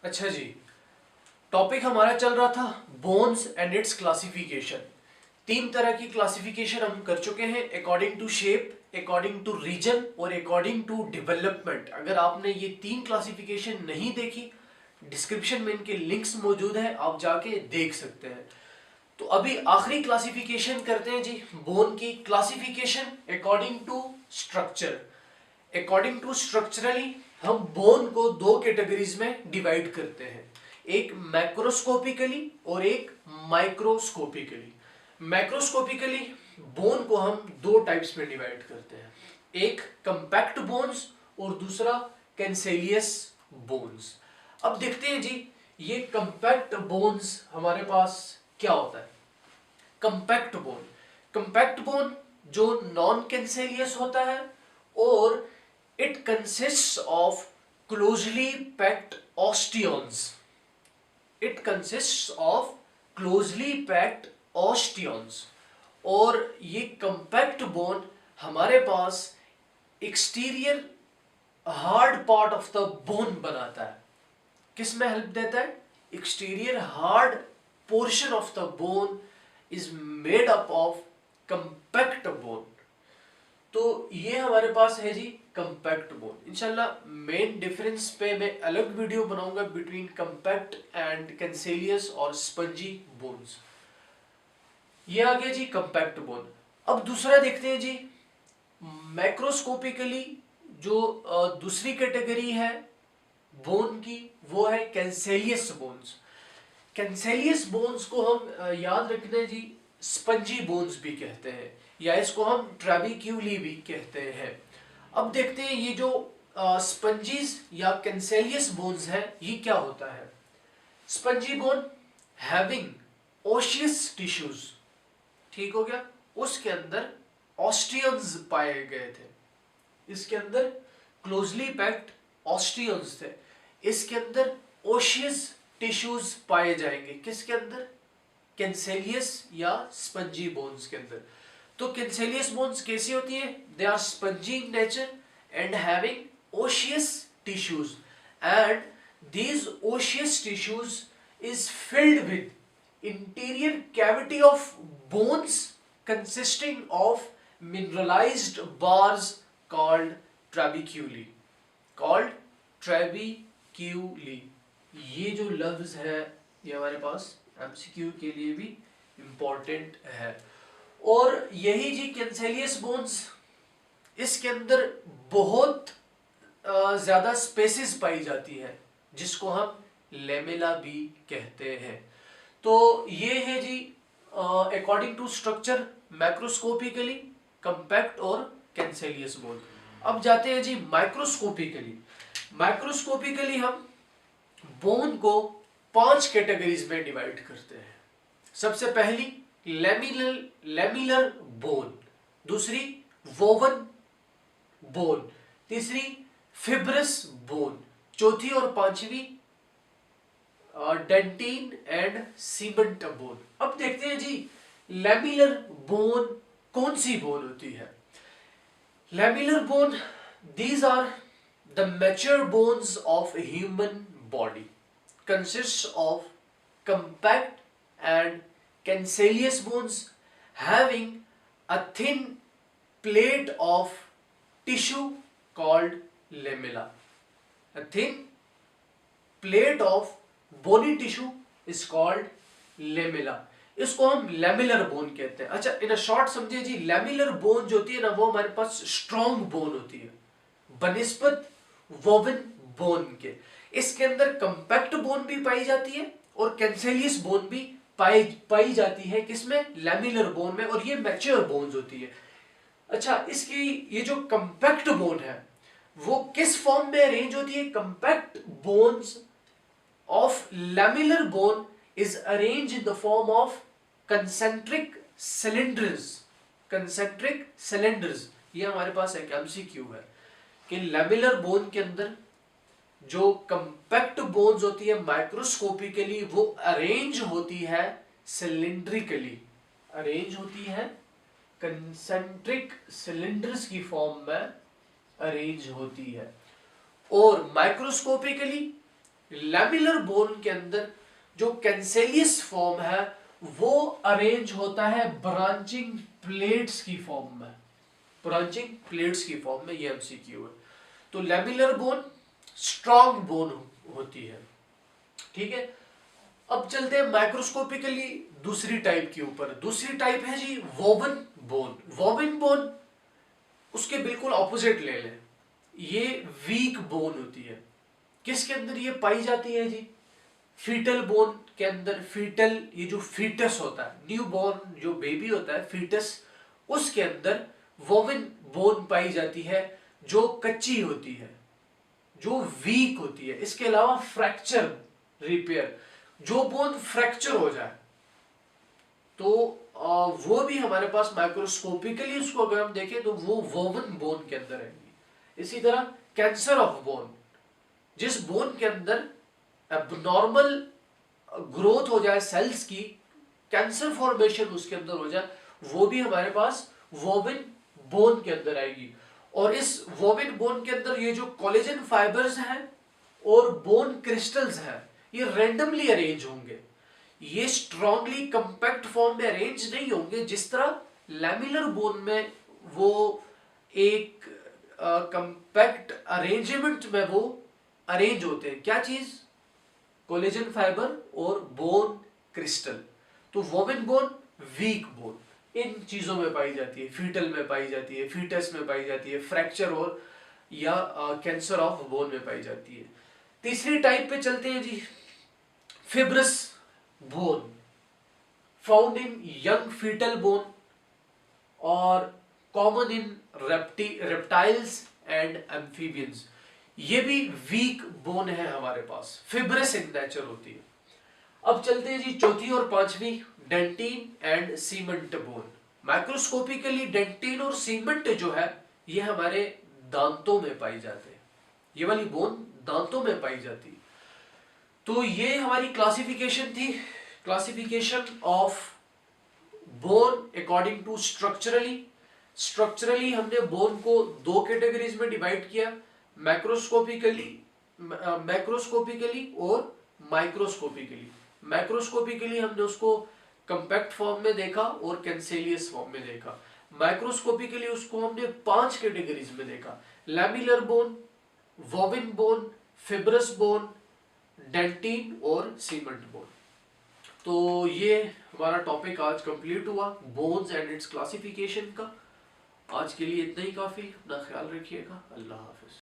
अच्छा जी, टॉपिक हमारा चल रहा था बोन्स एंड इट्स क्लासिफिकेशन। तीन तरह की क्लासिफिकेशन हम कर चुके हैं, according to shape, according to region और अकॉर्डिंग टू डेवलपमेंट। अगर आपने ये तीन क्लासिफिकेशन नहीं देखी, डिस्क्रिप्शन में इनके लिंक्स मौजूद हैं, आप जाके देख सकते हैं। तो अभी आखिरी क्लासिफिकेशन करते हैं जी, बोन की classification according to structure. According to structurally हम बोन को दो कैटेगरीज में डिवाइड करते हैं, एक मैक्रोस्कोपिकली और एक माइक्रोस्कोपिकली। मैक्रोस्कोपिकली बोन को हम दो टाइप्स में डिवाइड करते हैं, एक कंपैक्ट बोन्स और दूसरा कैंसेलियस बोन्स। अब देखते हैं जी, ये कंपैक्ट बोन्स हमारे पास क्या होता है। कंपैक्ट बोन जो नॉन कैंसेलियस होता है और it consists of closely packed osteons. It consists of closely packed osteons. और ये कंपैक्ट बोन हमारे पास exterior hard part of the bone बनाता है। किस में हेल्प देता है? Exterior hard portion of the bone is made up of compact bone. तो ये हमारे पास है जी कंपैक्ट बोन। इंशाल्लाह मेन डिफरेंस पे मैं अलग वीडियो बनाऊंगा बिटवीन कंपैक्ट एंड कैंसेलियस और स्पंजी बोन्स। ये आ गया जी कंपैक्ट बोन। अब दूसरा देखते हैं जी, मैक्रोस्कोपिकली जो दूसरी कैटेगरी है बोन की, वो है कैंसेलियस बोन्स। कैंसेलियस बोन्स को हम याद रखना जी स्पंजी बोन्स भी कहते हैं, या इसको हम ट्रेबिक्यूली भी कहते हैं। अब देखते हैं ये जो स्पंजीज या कैंसेलियस बोन्स है, ये क्या होता है। Spongy bone having osseous tissues, ठीक हो गया, उसके अंदर ऑस्टियंस पाए गए थे, इसके अंदर क्लोजली पैक्ड ऑस्टियंस थे, इसके अंदर ओशियस टिश्यूज पाए जाएंगे, किसके अंदर? कैंसेलियस या स्पंजी बोन्स के अंदर। तो कैंसेलियस बोन्स कैसी होती है? They are spongy in nature and having osseous tissues, and these osseous tissues is filled with interior cavity of bones consisting of mineralized bars called trabeculae, called trabeculae। ये जो लफ्ज है ये हमारे पास एमसीक्यू के लिए भी इंपॉर्टेंट है। और यही जी कैंसेलियस बोन्स, इसके अंदर बहुत ज्यादा स्पेसिस पाई जाती है, जिसको हम लेमेला भी कहते हैं। तो ये है जी according to structure macroscopically, compact और कैंसेलियस बोन। अब जाते हैं जी माइक्रोस्कोपिकली। माइक्रोस्कोपिकली हम बोन को 5 कैटेगरीज में डिवाइड करते हैं। सबसे पहली लेमिलर बोन, दूसरी वोवन बोन, तीसरी फिब्रस बोन, चौथी और पांचवी डेंटिन एंड सीमेंट बोन। अब देखते हैं जी लेमिलर बोन कौन सी बोन होती है। Lamellar bone, these are the mature bones of a human body, consists of compact and cancellous bones having a thin plate of tissue called lamella. A thin plate of bony tissue is called lamella. इसको हम लैमिलर bone कहते हैं। अच्छा, in short समझिए जी, लैमिलर bone जो होती है ना, वो हमारे पास स्ट्रॉन्ग बोन होती है बनिस्बत वोवन बोन के। इसके अंदर कंपैक्ट बोन भी पाई जाती है और कैंसेलियस बोन भी पाई जाती है, किसमें? लैमिलर बोन में, और ये मैच्योर बोन्स होती है। अच्छा, इसकी ये जो कंपैक्ट बोन है वो किस फॉर्म में अरेंज होती है? Compact bones of lamellar bone is arranged in the form of concentric cylinders। concentric cylinders, ये हमारे पास एक एमसीक्यू है कि लैमिलर बोन के अंदर जो कंपैक्ट बोन्स होती है माइक्रोस्कोपिकली, वो अरेंज होती है सिलिंड्रिकली, अरेंज होती है कंसेंट्रिक सिलिंडर्स की फॉर्म में अरेंज होती है। और माइक्रोस्कोपिकली लैमिलर बोन के अंदर जो कैंसेलियस फॉर्म है वो अरेंज होता है ब्रांचिंग प्लेट्स की फॉर्म में, ब्रांचिंग प्लेट्स की फॉर्म में, ये एमसीक्यू है। तो लैमिलर बोन स्ट्रॉन्ग बोन होती है, ठीक है। अब चलते हैं माइक्रोस्कोपिकली दूसरी टाइप के ऊपर। दूसरी टाइप है जी वोवन बोन। वोवन बोन उसके बिल्कुल ऑपोजिट ले लें, ये वीक बोन होती है। किसके अंदर ये पाई जाती है जी? फीटल बोन के अंदर। फीटल, ये जो फीटस होता है, न्यू बॉर्न जो बेबी होता है फीटस, उसके अंदर वोवन बोन पाई जाती है जो कच्ची होती है, जो वीक होती है। इसके अलावा फ्रैक्चर रिपेयर, जो बोन फ्रैक्चर हो जाए तो वो भी हमारे पास माइक्रोस्कोपिकली उसको अगर हम देखें तो वो वोवन बोन के अंदर रहेगी। इसी तरह कैंसर ऑफ बोन, जिस बोन के अंदर एबनॉर्मल ग्रोथ हो जाए सेल्स की, कैंसर फॉर्मेशन उसके अंदर हो जाए, वो भी हमारे पास वोवन बोन के अंदर आएगी। और इस वोवन बोन के अंदर ये जो कोलेजन फाइबर्स हैं और बोन क्रिस्टल्स हैं, ये रैंडमली अरेंज होंगे, ये स्ट्रांगली कंपैक्ट फॉर्म में अरेंज नहीं होंगे। जिस तरह लैमिलर बोन में वो एक कंपैक्ट अरेंजमेंट में वो अरेंज होते हैं, क्या चीज? कोलेजन फाइबर और बोन क्रिस्टल। तो वोवन बोन वीक बोन इन चीजों में पाई जाती है, फीटल में पाई जाती है, फीटस में पाई जाती है, फ्रैक्चर और या कैंसर ऑफ बोन में पाई जाती है। तीसरी टाइप पे चलते हैं जी, fibrous bone, found in young foetal bone और common in reptiles and amphibians. ये भी वीक बोन है हमारे पास, फिब्रस इन नेचर होती है। अब चलते हैं जी चौथी और पांचवी, dentine and cement bone. Microscopically dentine और सीमेंट जो है ये हमारे दांतों में पाई जाते हैं, ये वाली बोन दांतों में पाई जाती है। तो ये हमारी क्लासिफिकेशन थी, classification of bone according to structurally. Structurally हमने बोन को दो कैटेगरीज में डिवाइड किया, मैक्रोस्कोपिकली, मैक्रोस्कोपिकली और माइक्रोस्कोपिकली। मैक्रोस्कोपिकली हमने उसको कंपैक्ट फॉर्म में देखा और कैंसेलियस फॉर्म में देखा। माइक्रोस्कोपिकली उसको हमने 5 कैटेगरीज में देखा, lamellar bone, woven bone, fibrous bone, dentin और सीमेंट बोन। तो ये हमारा टॉपिक आज कंप्लीट हुआ, बोन्स एंड इट्स क्लासिफिकेशन का। आज के लिए इतना ही काफी। अपना ख्याल रखिएगा। अल्लाह हाफिज।